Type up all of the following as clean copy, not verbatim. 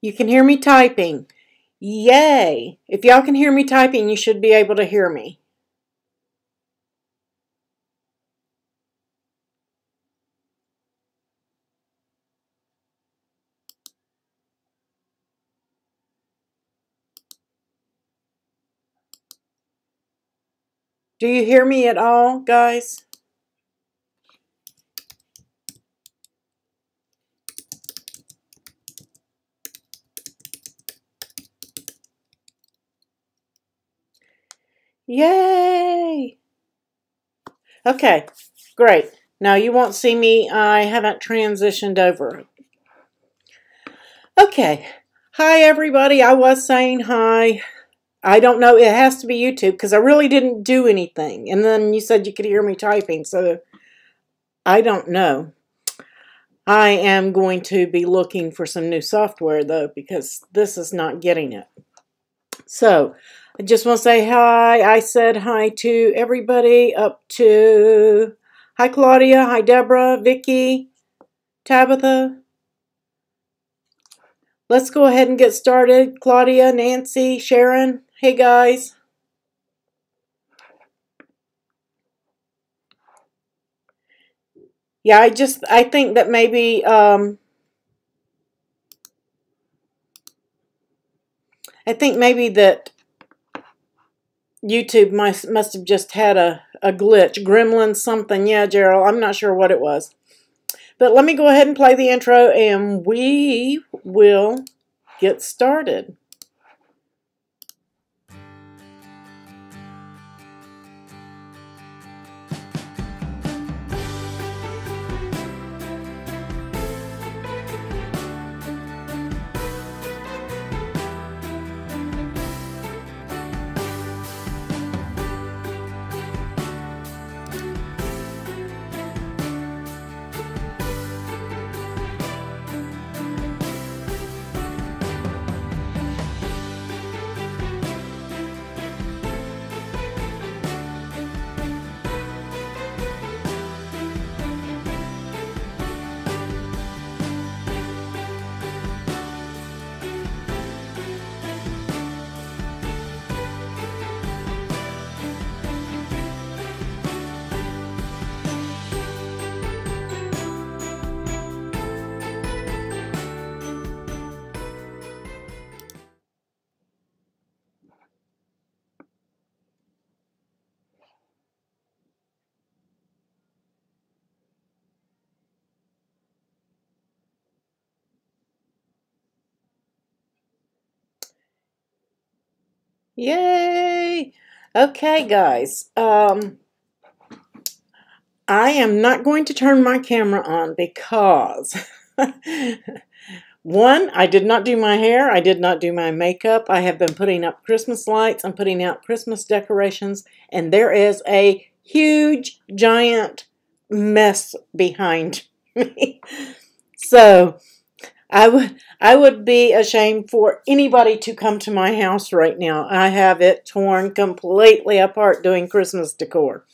You can hear me typing. Yay! If y'all can hear me typing, you should be able to hear me. Do you hear me at all, guys? Yay! Okay, great. Now you won't see me. I haven't transitioned over. Okay. Hi, everybody. I was saying hi. I don't know. It has to be YouTube because I really didn't do anything. And then you said you could hear me typing, so I don't know. I am going to be looking for some new software, though, because this is not getting it. So, I just want to say hi. I said hi to everybody up to... Hi, Claudia. Hi, Deborah, Vicky, Tabitha. Let's go ahead and get started. Claudia, Nancy, Sharon. Hey, guys. Yeah, I think that maybe, I think maybe that YouTube must have just had a glitch. Gremlin something. Yeah, Gerald, I'm not sure what it was. But let me go ahead and play the intro and we will get started. Yay! Okay, guys. I am not going to turn my camera on because one, I did not do my hair. I did not do my makeup. I have been putting up Christmas lights. I'm putting out Christmas decorations, and there is a huge, giant mess behind me. So I would be ashamed for anybody to come to my house right now. I have it torn completely apart doing Christmas decor.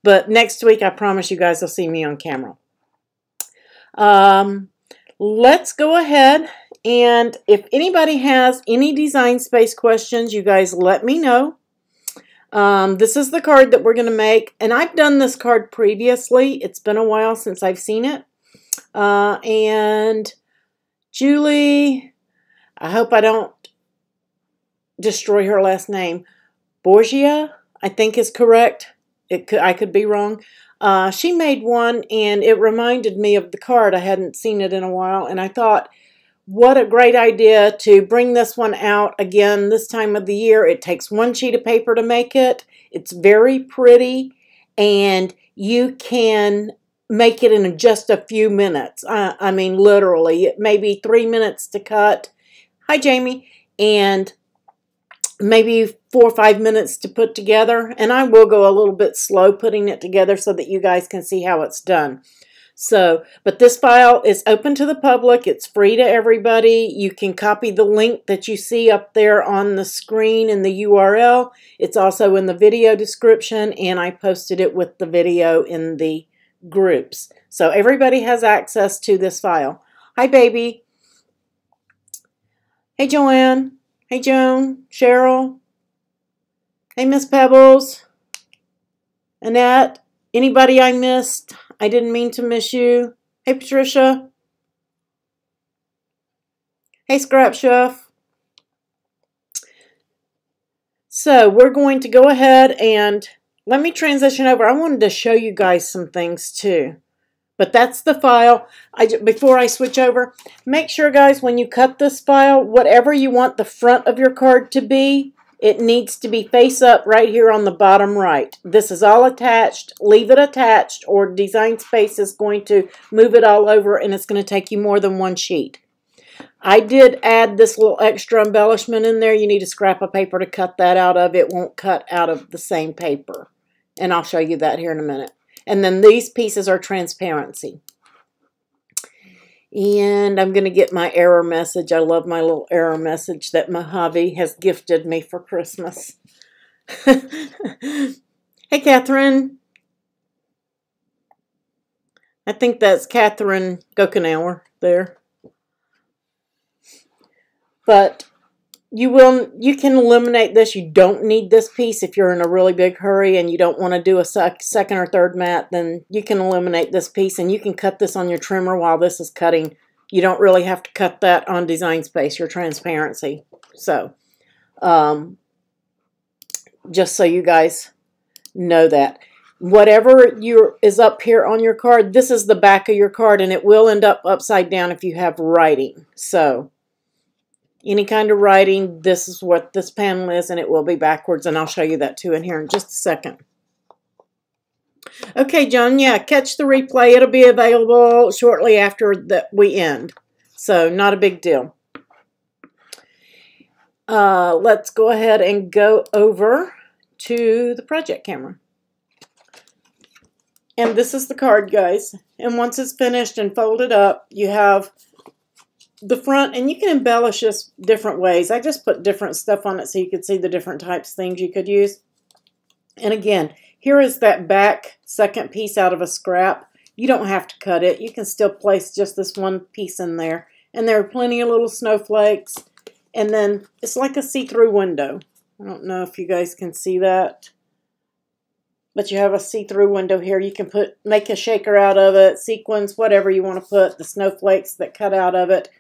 But next week, I promise you guys will see me on camera. Let's go ahead, and if anybody has any Design Space questions, you guys let me know. This is the card that we're going to make, and I've done this card previously. It's been a while since I've seen it. And Julie, I hope I don't destroy her last name. Borgia, I think is correct. I could be wrong. She made one, and it reminded me of the card. I hadn't seen it in a while, and I thought, what a great idea to bring this one out again this time of the year. It takes one sheet of paper to make it. It's very pretty, and you can make it in just a few minutes. I mean, literally, maybe 3 minutes to cut. Hi, Jamie. And maybe 4 or 5 minutes to put together. And I will go a little bit slow putting it together so that you guys can see how it's done. So, but this file is open to the public. It's free to everybody. You can copy the link that you see up there on the screen in the URL. It's also in the video description, and I posted it with the video in the groups. So everybody has access to this file. Hi, baby. Hey, Joanne. Hey, Joan. Cheryl. Hey, Miss Pebbles. Annette. Anybody I missed? I didn't mean to miss you. Hey, Patricia. Hey, Scrap Chef. So we're going to go ahead and let me transition over. I wanted to show you guys some things too. But that's the file. Before I switch over, make sure, guys, when you cut this file, whatever you want the front of your card to be, it needs to be face up right here on the bottom right. This is all attached. Leave it attached, or Design Space is going to move it all over, and it's going to take you more than one sheet. I did add this little extra embellishment in there. You need a scrap of paper to cut that out of. It won't cut out of the same paper. And I'll show you that here in a minute. And then these pieces are transparency. And I'm going to get my error message. I love my little error message that Mojave has gifted me for Christmas. Hey, Catherine. I think that's Catherine Gokenauer there. But you can eliminate this. You don't need this piece if you're in a really big hurry and you don't want to do a second or third mat. Then you can eliminate this piece, and you can cut this on your trimmer while this is cutting. You don't really have to cut that on Design Space, your transparency. So just so you guys know that. Whatever is up here on your card, this is the back of your card, and it will end up upside down if you have writing. So any kind of writing, this is what this panel is, and it will be backwards, and I'll show you that too in here in just a second. Okay, John, yeah, catch the replay. It'll be available shortly after we end, so not a big deal. Let's go ahead and go over to the project camera. And this is the card, guys. And once it's finished and folded up, you have the front, and you can embellish this different ways. I just put different stuff on it so you could see the different types of things you could use. And again, here is that back second piece out of a scrap. You don't have to cut it. You can still place just this one piece in there. And there are plenty of little snowflakes. And then it's like a see-through window. I don't know if you guys can see that. But you have a see-through window here. You can make a shaker out of it, sequins, whatever you want to put, the snowflakes that cut out of it.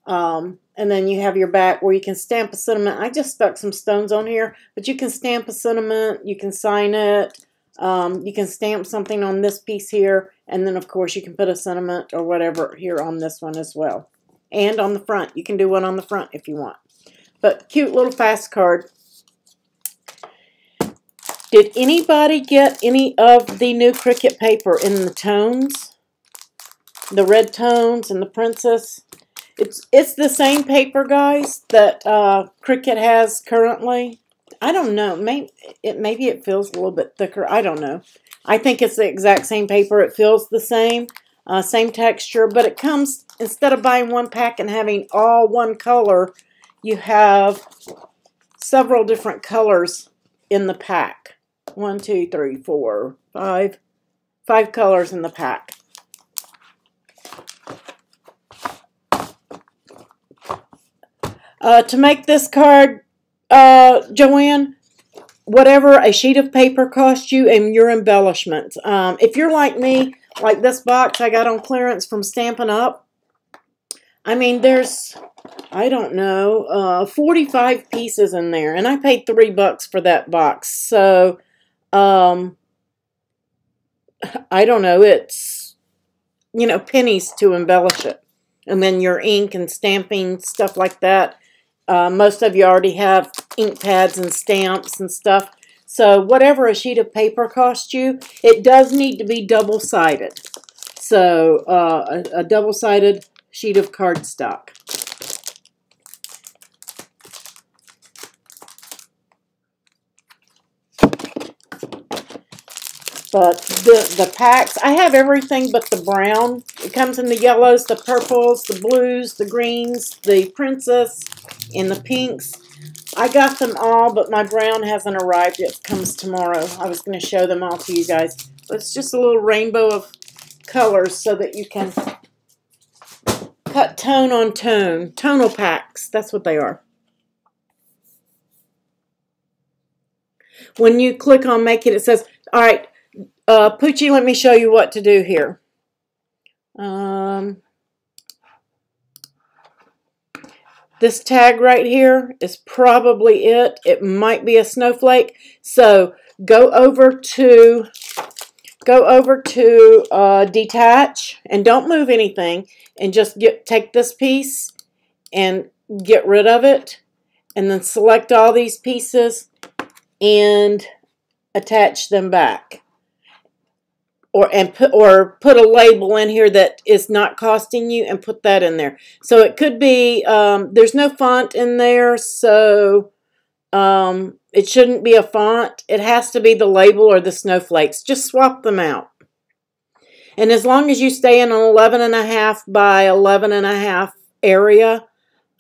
And then you have your back where you can stamp a sentiment. I just stuck some stones on here, but you can stamp a sentiment, you can sign it, you can stamp something on this piece here, and then of course you can put a sentiment or whatever here on this one as well. And on the front, you can do one on the front if you want. But cute little fast card. Did anybody get any of the new Cricut paper in the tones? The red tones and the princess? It's the same paper, guys, that Cricut has currently. I don't know. Maybe it feels a little bit thicker. I don't know. I think it's the exact same paper. It feels the same. Same texture. But it comes, instead of buying one pack and having all one color, you have several different colors in the pack. 1, 2, 3, 4, 5. 5 colors in the pack. To make this card, Joanne, whatever a sheet of paper costs you and your embellishments. If you're like me, like this box I got on clearance from Stampin' Up, I mean, there's, I don't know, 45 pieces in there. And I paid $3 for that box. So, I don't know, it's, you know, pennies to embellish it. And then your ink and stamping, stuff like that. Most of you already have ink pads and stamps and stuff. So whatever a sheet of paper costs you, it does need to be double-sided. So a double-sided sheet of cardstock. But the packs, I have everything but the brown. It comes in the yellows, the purples, the blues, the greens, the princess, and the pinks. I got them all, but my brown hasn't arrived yet. It comes tomorrow. I was going to show them all to you guys. But it's just a little rainbow of colors so that you can cut tone on tone. Tonal packs, that's what they are. When you click on make it, it says, all right, Poochie, let me show you what to do here. This tag right here is probably it. It might be a snowflake. So go over to detach and don't move anything, and just take this piece and get rid of it, and then select all these pieces and attach them back. Or put a label in here that is not costing you, and put that in there. So it could be, there's no font in there, so it shouldn't be a font. It has to be the label or the snowflakes. Just swap them out. And as long as you stay in an 11.5 by 11.5 area,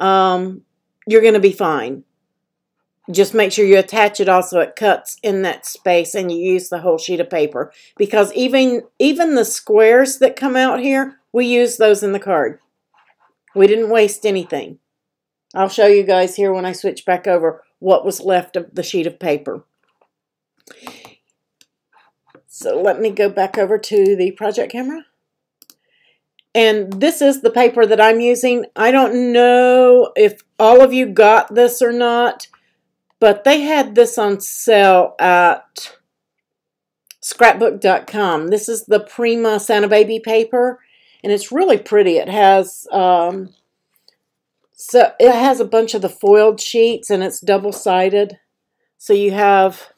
you're going to be fine. Just make sure you attach it also. It cuts in that space, and you use the whole sheet of paper. Because even the squares that come out here, we use those in the card. We didn't waste anything. I'll show you guys here when I switch back over what was left of the sheet of paper. So let me go back over to the project camera. And this is the paper that I'm using. I don't know if all of you got this or not, but they had this on sale at scrapbook.com. This is the Prima Santa Baby paper, and it's really pretty. It has a bunch of the foiled sheets, and it's double-sided. So you have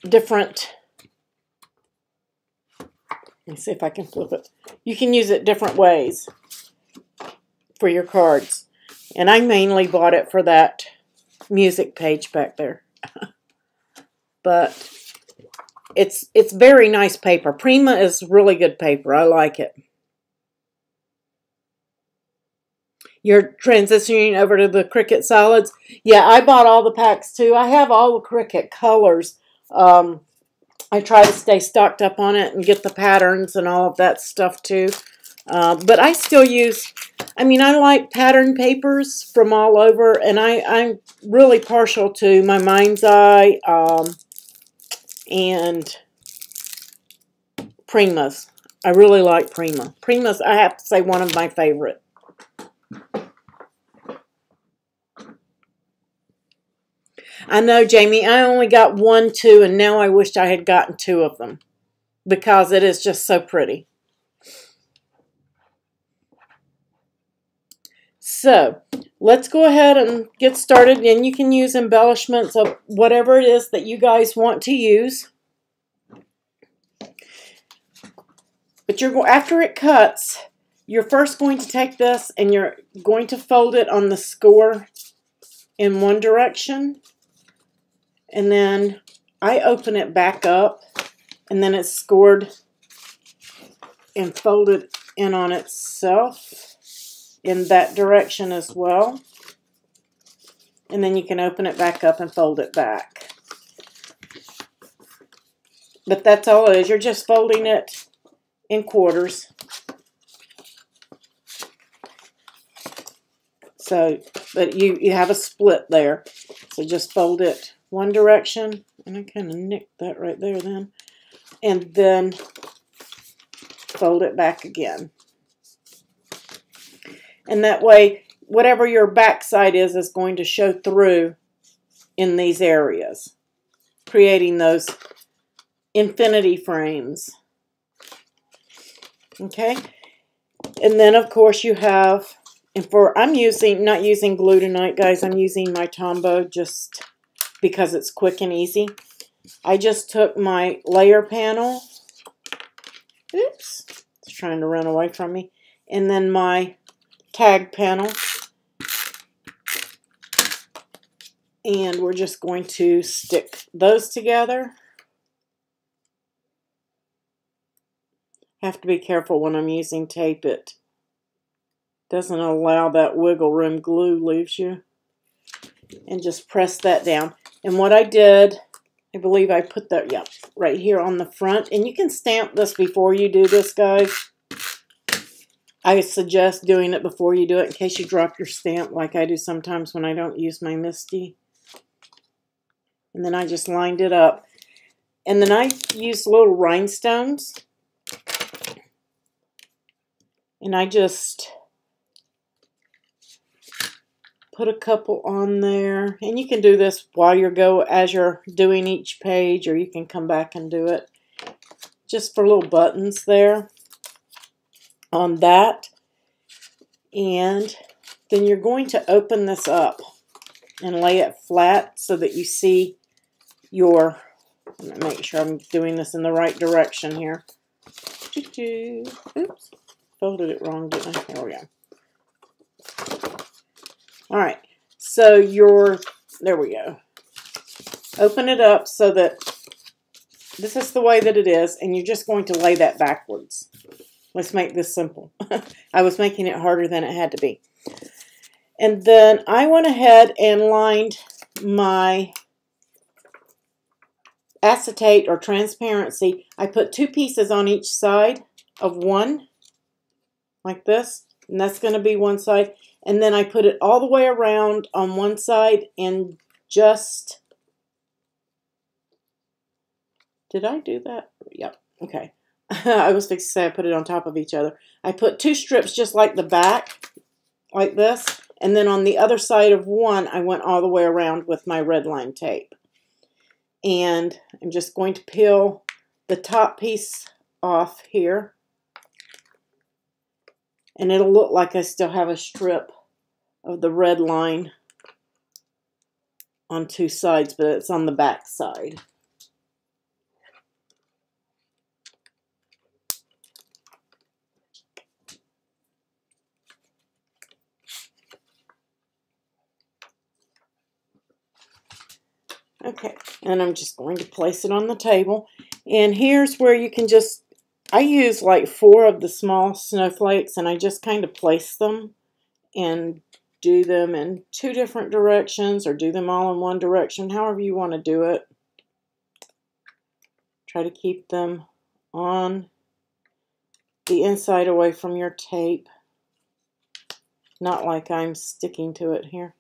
different. Let me see if I can flip it. You can use it different ways for your cards. And I mainly bought it for that music page back there. But it's very nice paper. Prima is really good paper. I like it. You're transitioning over to the Cricut solids. Yeah, I bought all the packs too. I have all the Cricut colors. I try to stay stocked up on it and get the patterns and all of that stuff too. But I still use, I like pattern papers from all over, and I'm really partial to my Mind's Eye and Prima's. I really like Prima. Prima's, I have to say, one of my favorite. I know, Jamie, I only got 1, 2, and now I wish I had gotten 2 of them because it is just so pretty. So, let's go ahead and get started, and you can use embellishments of whatever it is that you guys want to use. But after it cuts, you're first going to take this and you're going to fold it on the score in one direction. And then I open it back up, and then it's scored and folded in on itself in that direction as well. And then you can open it back up and fold it back. But that's all it is. You're just folding it in quarters. So, but you have a split there. So just fold it one direction, and I kind of nicked that right there then, and then fold it back again. And that way, whatever your back side is going to show through in these areas, creating those infinity frames. Okay, and then of course you have, and I'm not using glue tonight, guys. I'm using my Tombow just because it's quick and easy. I just took my layer panel. Oops, it's trying to run away from me. And then my tag panel. And we're just going to stick those together. Have to be careful when I'm using tape. It doesn't allow that wiggle room glue leaves you. And just press that down. And what I did, I believe I put that, right here on the front. And you can stamp this before you do this, guys. I suggest doing it before you do it in case you drop your stamp like I do sometimes when I don't use my MISTI. And then I just lined it up. And then I used little rhinestones. And I just put a couple on there. And you can do this while as you're doing each page, or you can come back and do it. Just for little buttons there on that. And then you're going to open this up and lay it flat so that you see your, I'm going to make sure I'm doing this in the right direction here. Oops, folded it wrong, didn't I? There we go. All right, so there we go. Open it up so that this is the way that it is, and you're just going to lay that backwards. Let's make this simple. I was making it harder than it had to be. And then I went ahead and lined my acetate or transparency. I put 2 pieces on each side of one, like this. And that's going to be one side. And then I put it all the way around on one side and just... Did I do that? Yep. Okay. I was fixing to say I put it on top of each other. I put 2 strips just like the back, like this. And then on the other side of one, I went all the way around with my red line tape. And I'm just going to peel the top piece off here. And it'll look like I still have a strip of the red line on 2 sides, but it's on the back side. Okay, and I'm just going to place it on the table. And here's where you can just, I use like 4 of the small snowflakes, and I just kind of place them and do them in 2 different directions, or do them all in one direction, however you want to do it. Try to keep them on the inside away from your tape. Not like I'm sticking to it here.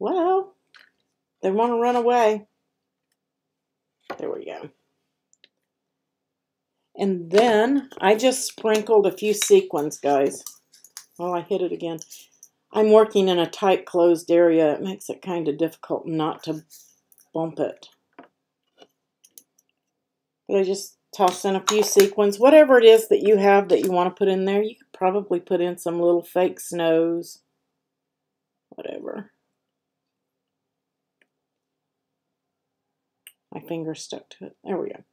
Well, they want to run away. There we go. And then I just sprinkled a few sequins, guys. Oh, I hit it again. I'm working in a tight closed area. It makes it kind of difficult not to bump it. But I just tossed in a few sequins. Whatever it is that you have that you want to put in there, you could probably put in some little fake snows. Whatever. My finger stuck to it. There we go.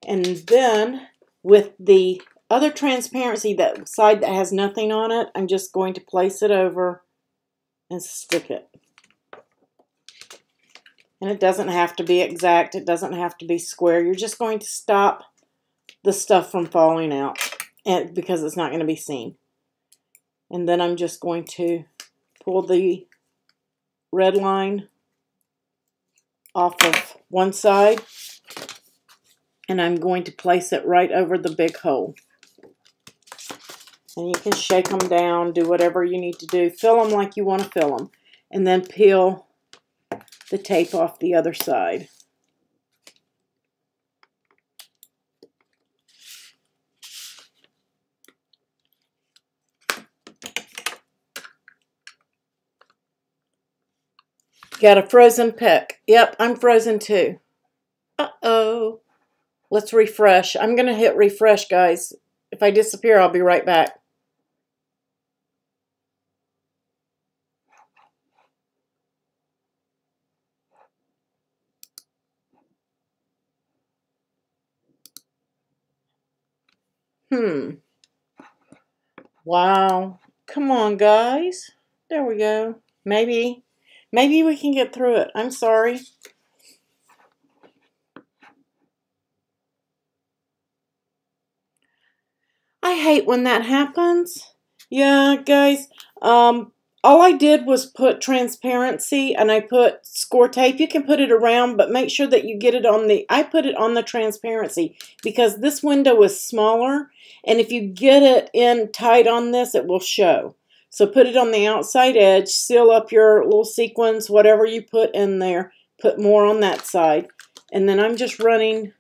And then with the other transparency, that side that has nothing on it, I'm just going to place it over and stick it. And it doesn't have to be exact. It doesn't have to be square. You're just going to stop the stuff from falling out, and because it's not going to be seen. And then I'm just going to pull the red line off of one side, and I'm going to place it right over the big hole. And you can shake them down, do whatever you need to do. Fill them like you want to fill them. And then peel the tape off the other side. Got a frozen pick. Yep, I'm frozen too. Uh-oh. Let's refresh. I'm going to hit refresh, guys. If I disappear, I'll be right back. Wow. Come on, guys. There we go. Maybe we can get through it. I'm sorry. I hate when that happens. Yeah, guys. all I did was put transparency, and I put score tape. You can put it around, but make sure that you get it on the, I put it on the transparency because this window is smaller, and if you get it in tight on this, it will show. So put it on the outside edge, seal up your little sequins, whatever you put in there, put more on that side. And then I'm just running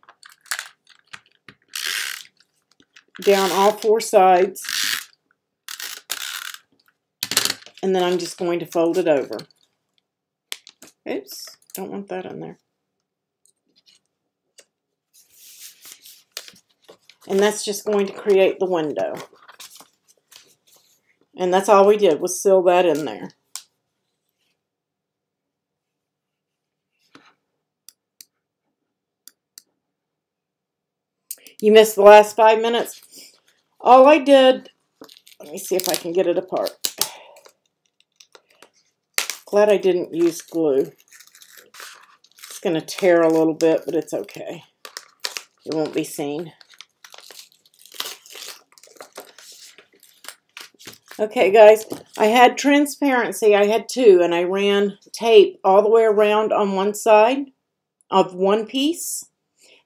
down all 4 sides. And then I'm just going to fold it over. Oops, don't want that in there. And that's just going to create the window. And that's all we did, was seal that in there. You missed the last 5 minutes. All I did, let me see if I can get it apart. Glad I didn't use glue. It's going to tear a little bit, but it's okay. It won't be seen. Okay, guys, I had transparency. I had 2, and I ran tape all the way around on one side of one piece.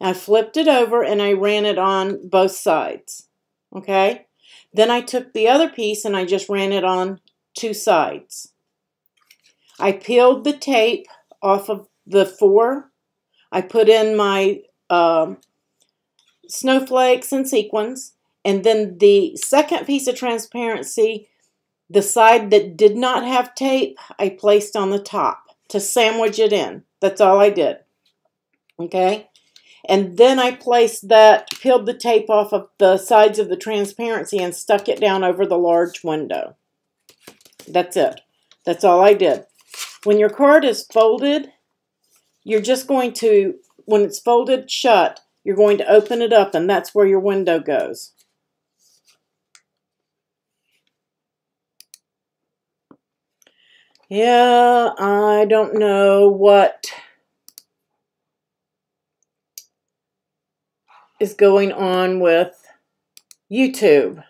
And I flipped it over, and I ran it on both sides. Okay? Then I took the other piece, and I just ran it on 2 sides. I peeled the tape off of the 4. I put in my snowflakes and sequins. And then the second piece of transparency, the side that did not have tape, I placed on the top to sandwich it in. That's all I did. Okay? And then I placed that, peeled the tape off of the sides of the transparency and stuck it down over the large window. That's it. That's all I did. When your card is folded, you're just going to, when it's folded shut, you're going to open it up, and that's where your window goes. Yeah, I don't know what is going on with YouTube.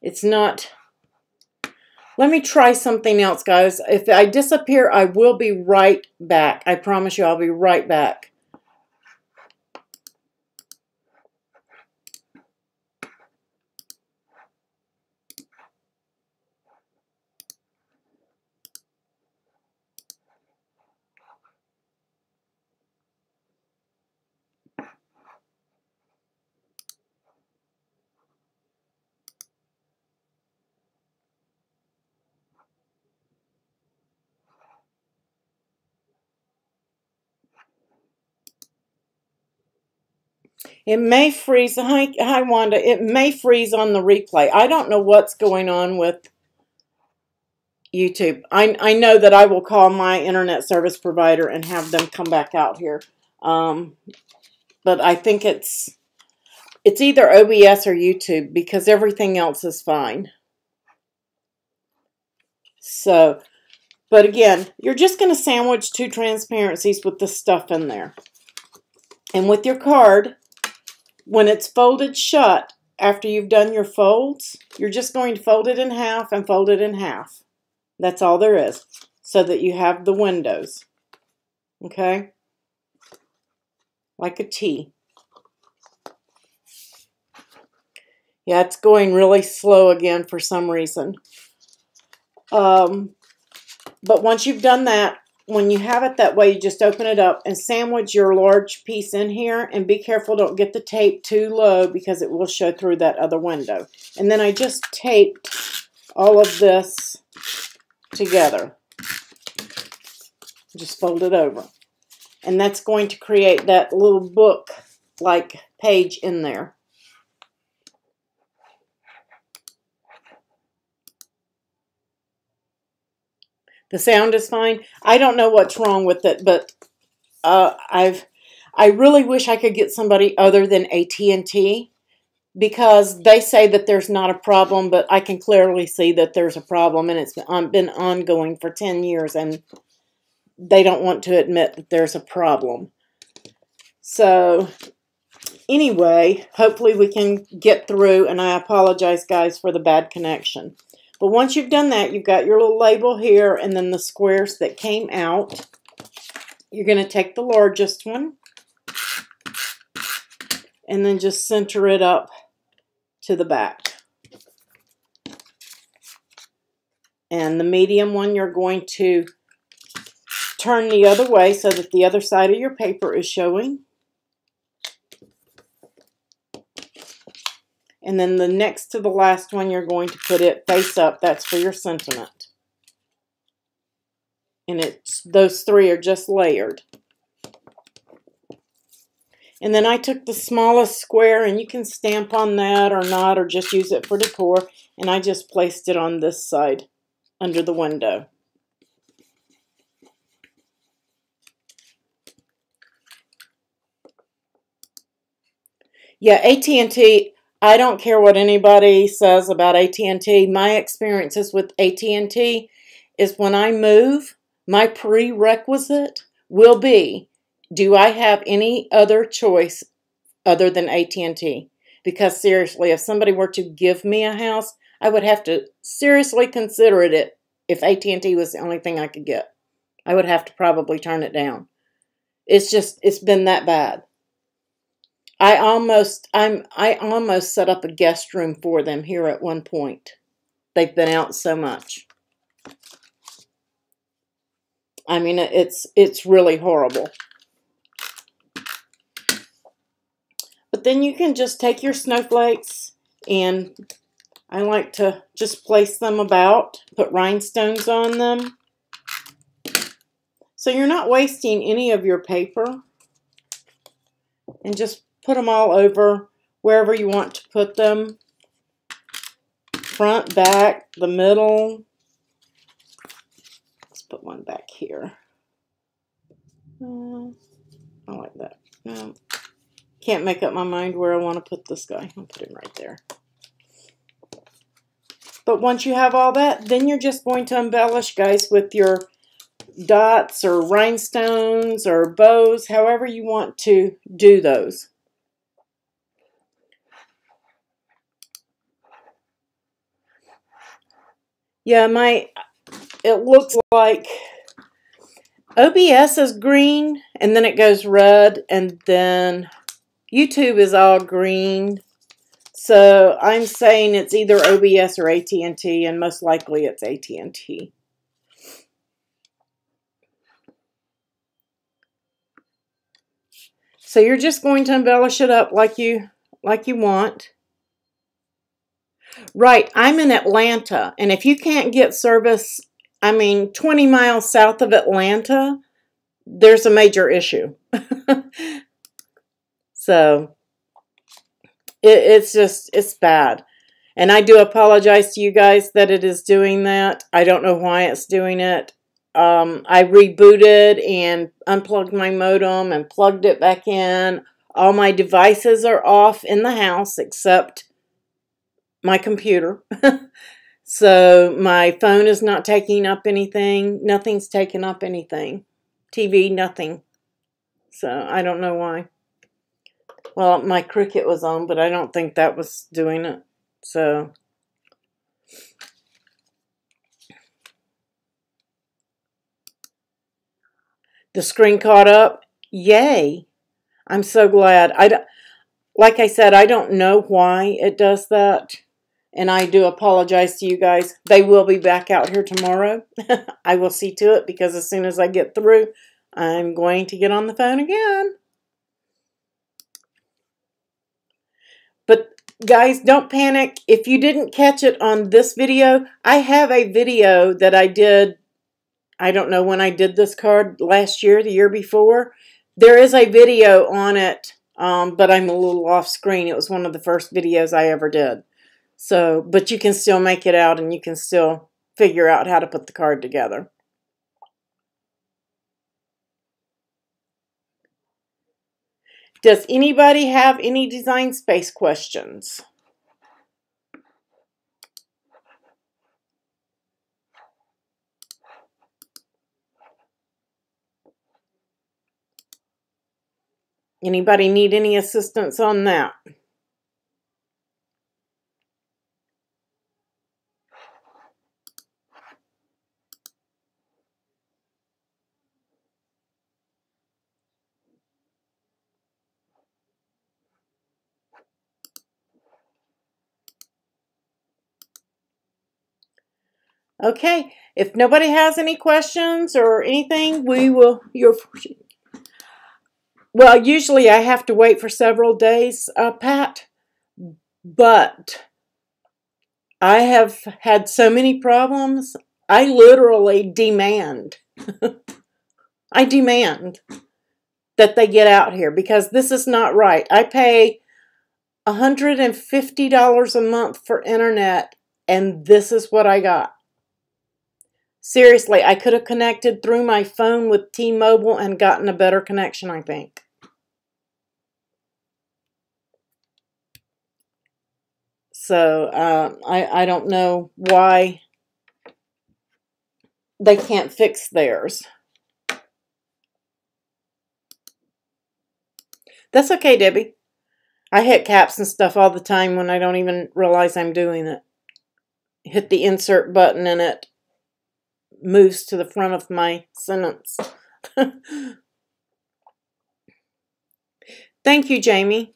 It's not... Let me try something else, guys. If I disappear, I will be right back. I promise you I'll be right back. It may freeze. Hi, Wanda. It may freeze on the replay. I don't know what's going on with YouTube. I know that I will call my internet service provider and have them come back out here. But I think it's either OBS or YouTube because everything else is fine. So, but again, you're just going to sandwich 2 transparencies with the stuff in there. And with your card, when it's folded shut, after you've done your folds, you're just going to fold it in half and fold it in half. That's all there is, so that you have the windows. Okay? Like a T. Yeah, it's going really slow again for some reason. But once you've done that, when you have it that way, you just open it up and sandwich your large piece in here. And be careful, don't get the tape too low because it will show through that other window. And then I just taped all of this together. Just fold it over. And that's going to create that little book-like page in there. The sound is fine. I don't know what's wrong with it, but I really wish I could get somebody other than AT&T because they say that there's not a problem, but I can clearly see that there's a problem, and it's been ongoing for 10 years, and they don't want to admit that there's a problem. So anyway, hopefully we can get through, and I apologize, guys, for the bad connection. But once you've done that, you've got your little label here and then the squares that came out. You're going to take the largest one and then just center it up to the back. And the medium one you're going to turn the other way so that the other side of your paper is showing. And then the next to the last one, you're going to put it face up. That's for your sentiment. And those three are just layered. And then I took the smallest square, and you can stamp on that or not, or just use it for decor. And I just placed it on this side under the window. Yeah, AT&T, I don't care what anybody says about AT&T. My experiences with AT&T is when I move, my prerequisite will be, do I have any other choice other than AT&T? Because seriously, if somebody were to give me a house, I would have to seriously consider it if AT&T was the only thing I could get. I would have to probably turn it down. It's been that bad. I almost set up a guest room for them here at one point. They've been out so much. I mean, it's really horrible. But then you can just take your snowflakes, and I like to just place them about, put rhinestones on them. So you're not wasting any of your paper. And just put them all over wherever you want to put them. Front, back, the middle. Let's put one back here. I like that. No, can't make up my mind where I want to put this guy. I'll put him right there. But once you have all that, then you're just going to embellish, guys, with your dots or rhinestones or bows, however you want to do those. Yeah, it looks like OBS is green, and then it goes red, and then YouTube is all green. So I'm saying it's either OBS or AT&T, and most likely it's AT&T. So you're just going to embellish it up like you want. Right, I'm in Atlanta, and if you can't get service, 20 miles south of Atlanta, there's a major issue. So it's bad. And I do apologize to you guys that it is doing that. I don't know why it's doing it. I rebooted and unplugged my modem and plugged it back in. All my devices are off in the house except my computer. So my phone is not taking up anything. Nothing's taking up anything. TV, nothing. So I don't know why. Well, my cricut was on, but I don't think that was doing it. So the screen caught up. Yay. I'm so glad. Like I said, I don't know why it does that. And I do apologize to you guys. They will be back out here tomorrow. I will see to it because as soon as I get through, I'm going to get on the phone again. But guys, don't panic. If you didn't catch it on this video, I have a video that I did. I don't know when I did this card, last year, the year before. There is a video on it, but I'm a little off screen. It was one of the first videos I ever did. So, but you can still make it out and you can still figure out how to put the card together. Does anybody have any design space questions? Anybody need any assistance on that? Okay, if nobody has any questions or anything, we will. Well, usually I have to wait for several days, Pat, but I have had so many problems. I literally demand. I demand that they get out here because this is not right. I pay $150 a month for internet, and this is what I got. Seriously, I could have connected through my phone with T-Mobile and gotten a better connection, I think. So I don't know why they can't fix theirs. That's okay, Debbie. I hit caps and stuff all the time when I don't even realize I'm doing it. Hit the insert button and it moves to the front of my sentence. Thank you, Jamie.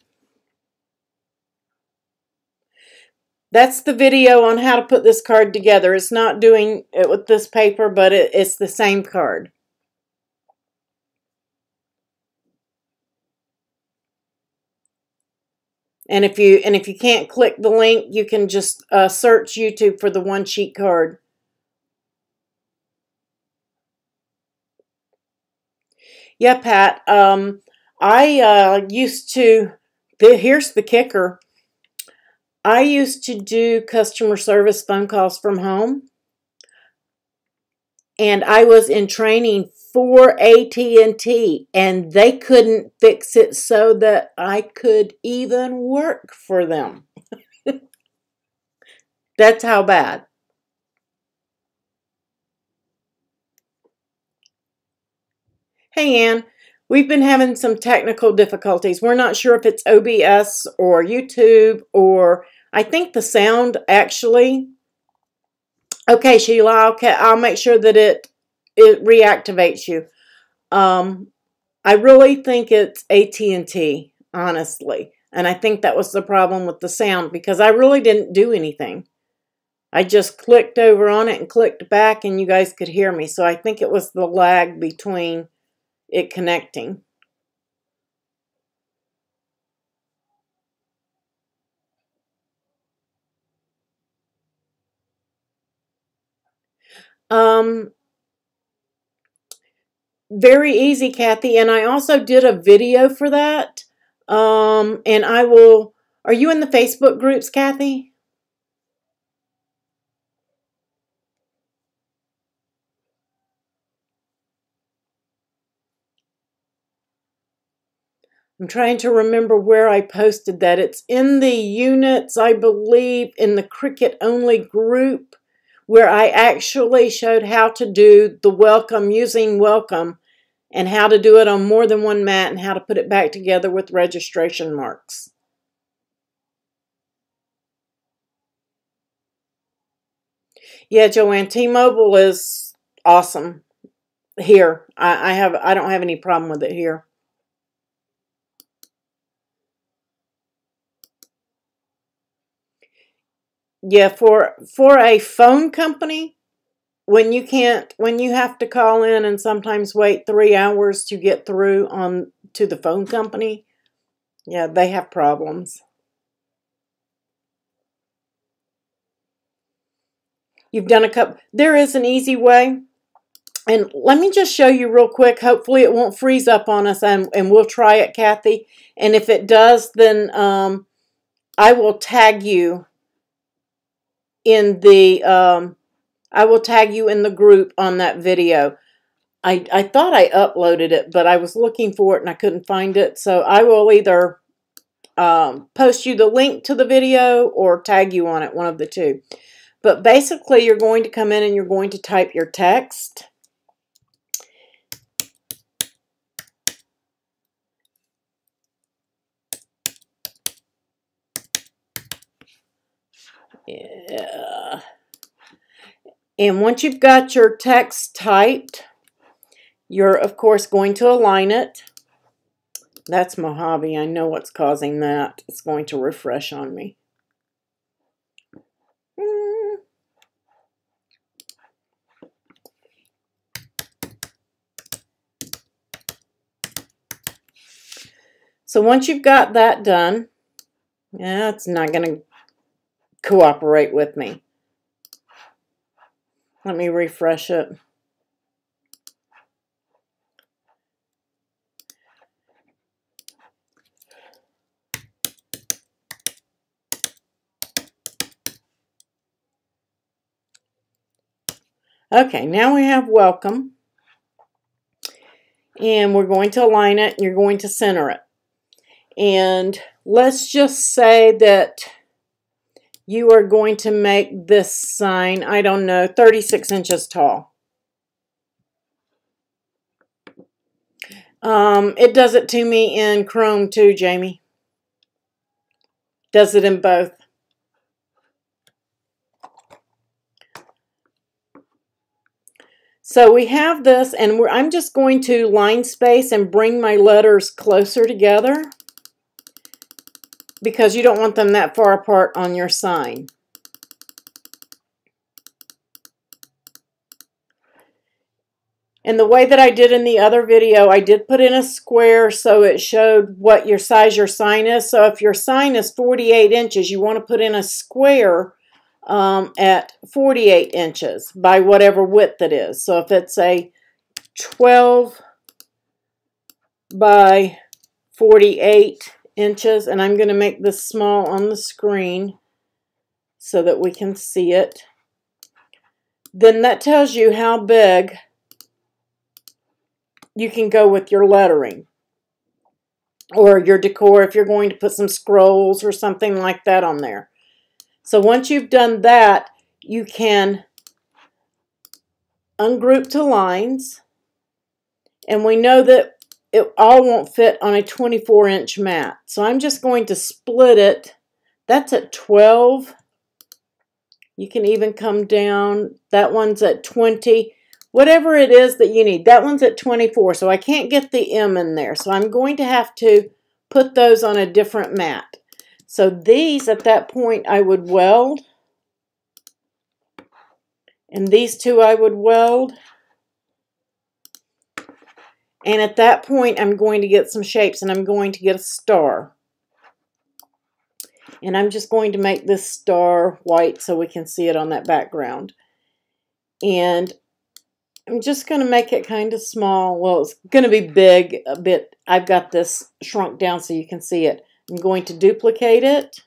That's the video on how to put this card together. It's not doing it with this paper, but it's the same card. And if you can't click the link, you can just search YouTube for the one sheet card. Yeah, Pat. I used to. Here's the kicker. I used to do customer service phone calls from home, and I was in training for AT&T, and they couldn't fix it so that I could even work for them. That's how bad. Hey, Ann. We've been having some technical difficulties. We're not sure if it's OBS or YouTube or I think the sound actually. Okay, Sheila, I'll make sure that it reactivates you. I really think it's AT&T, honestly. And I think that was the problem with the sound because I really didn't do anything. I just clicked over on it and clicked back and you guys could hear me. So I think it was the lag between it connecting. Very easy, Kathy. And I also did a video for that. And I will, are you in the Facebook groups, Kathy? I'm trying to remember where I posted that. It's in the units, I believe, in the Cricut only group where I actually showed how to do the welcome using welcome and how to do it on more than one mat and how to put it back together with registration marks. Yeah, Joanne, T-Mobile is awesome here. I don't have any problem with it here. Yeah, for a phone company, when you have to call in and sometimes wait 3 hours to get through to the phone company, yeah, they have problems. You've done a couple. There is an easy way. And let me just show you real quick. Hopefully it won't freeze up on us and we'll try it, Kathy. And if it does, then I will tag you in the group on that video. I thought I uploaded it, but I was looking for it and I couldn't find it. So I will either post you the link to the video or tag you on it, one of the two. But basically, you're going to come in and you're going to type your text. Yeah. And once you've got your text typed, you're, of course, going to align it. That's Mojave. I know what's causing that. It's going to refresh on me. So once you've got that done, yeah, it's not going to cooperate with me. Let me refresh it. Okay, now we have welcome. And we're going to align it, and you're going to center it. And let's just say that you are going to make this sign, I don't know, 36 inches tall. It does it to me in Chrome too, Jamie. Does it in both. So we have this, and I'm just going to line space and bring my letters closer together because you don't want them that far apart on your sign. And the way that I did in the other video, I did put in a square so it showed what your size your sign is. So if your sign is 48 inches, you want to put in a square at 48 inches by whatever width it is. So if it's a 12 by 48 inches, and I'm going to make this small on the screen so that we can see it, then that tells you how big you can go with your lettering or your decor if you're going to put some scrolls or something like that on there. So once you've done that, you can ungroup to lines, and we know that it all won't fit on a 24-inch mat. So I'm just going to split it. That's at 12. You can even come down. That one's at 20. Whatever it is that you need. That one's at 24, so I can't get the M in there. So I'm going to have to put those on a different mat. So these, at that point, I would weld. And these two I would weld. And at that point, I'm going to get some shapes, and I'm going to get a star. And I'm just going to make this star white so we can see it on that background. And I'm just going to make it kind of small. Well, it's going to be big a bit. I've got this shrunk down so you can see it. I'm going to duplicate it.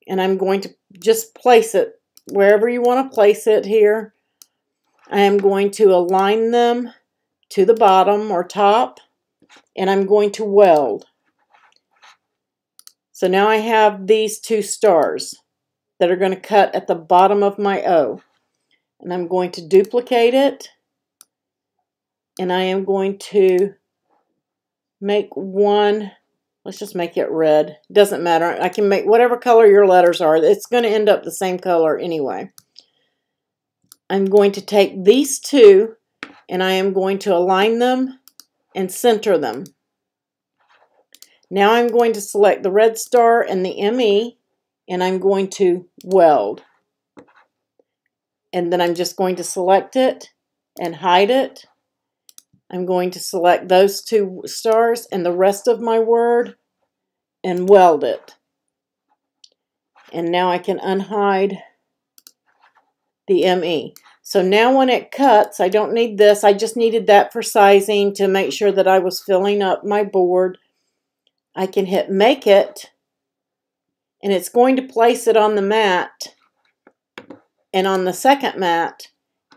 And I'm going to just place it wherever you want to place it here. I am going to align them to the bottom or top. And I'm going to weld. So now I have these two stars that are going to cut at the bottom of my O. And I'm going to duplicate it. And I am going to make one. Let's just make it red. Doesn't matter. I can make whatever color your letters are. It's going to end up the same color anyway. I'm going to take these two and I am going to align them and center them. Now I'm going to select the red star and the ME, and I'm going to weld. And then I'm just going to select it and hide it. I'm going to select those two stars and the rest of my word and weld it. And now I can unhide the ME. So now when it cuts, I don't need this. I just needed that for sizing to make sure that I was filling up my board. I can hit make it, and it's going to place it on the mat and on the second mat.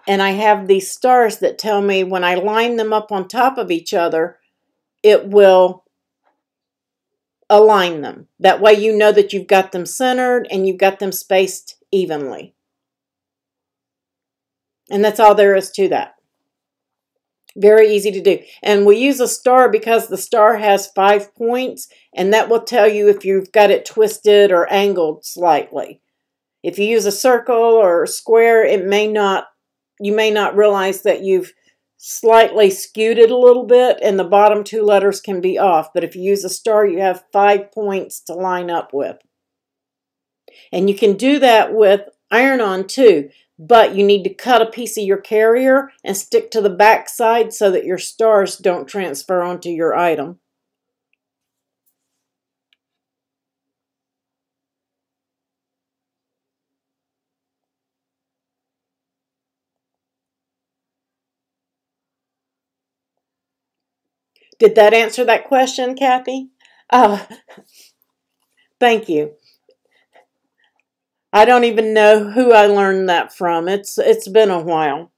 And I have these stars that tell me when I line them up on top of each other, it will align them. That way you know that you've got them centered and you've got them spaced evenly. And that's all there is to that. Very easy to do. And we use a star because the star has 5 points, and that will tell you if you've got it twisted or angled slightly. If you use a circle or a square, you may not realize that you've slightly skewed it a little bit, and the bottom two letters can be off. But if you use a star, you have 5 points to line up with. And you can do that with iron-on too. but you need to cut a piece of your carrier and stick to the back side so that your stars don't transfer onto your item. Did that answer that question, Kathy? Thank you. I don't even know who I learned that from. It's been a while.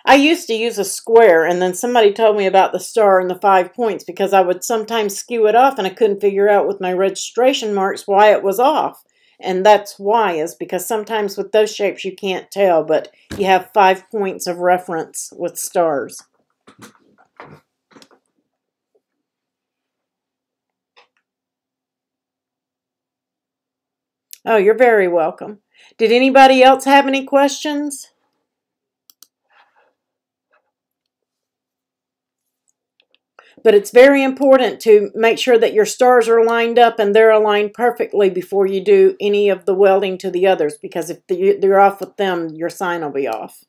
I used to use a square, and then somebody told me about the star and the 5 points because I would sometimes skew it off and I couldn't figure out with my registration marks why it was off. And that's why, is because sometimes with those shapes you can't tell, but you have 5 points of reference with stars. Oh, you're very welcome. Did anybody else have any questions? But it's very important to make sure that your stars are lined up and they're aligned perfectly before you do any of the welding to the others, because if you're off with them, your sign will be off.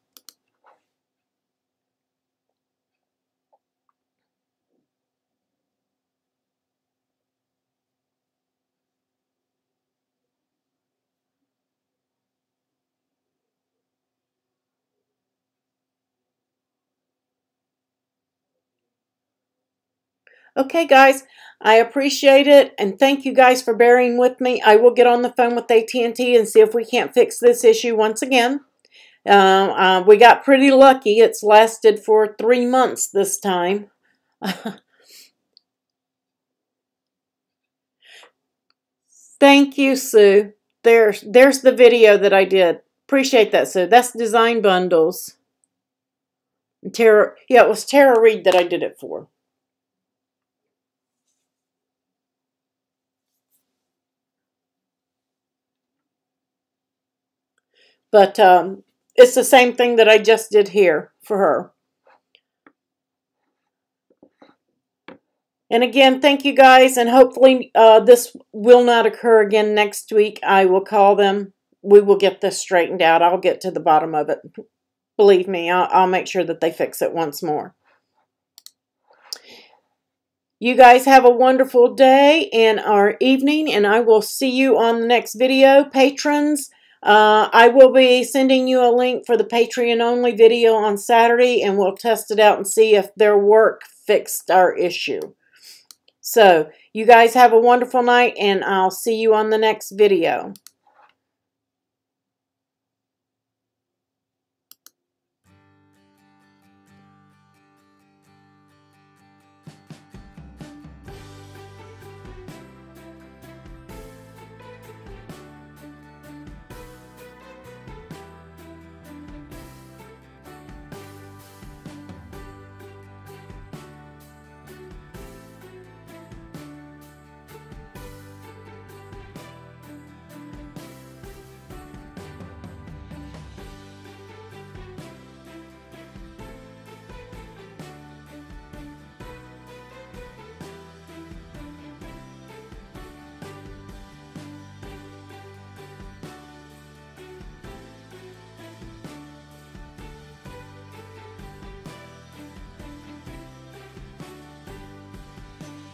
Okay, guys, I appreciate it, and thank you guys for bearing with me. I will get on the phone with AT&T and see if we can't fix this issue once again. We got pretty lucky. It's lasted for 3 months this time. Thank you, Sue. There's the video that I did. Appreciate that, Sue. That's Design Bundles. And Tara, yeah, it was Tara Reid that I did it for. But it's the same thing that I just did here for her. And again, thank you guys, and hopefully this will not occur again next week. I will call them. We will get this straightened out. I'll get to the bottom of it. Believe me, I'll make sure that they fix it once more. You guys have a wonderful day and our evening, and I will see you on the next video. Patrons, I will be sending you a link for the Patreon only video on Saturday, and we'll test it out and see if their work fixed our issue. So, you guys have a wonderful night, and I'll see you on the next video.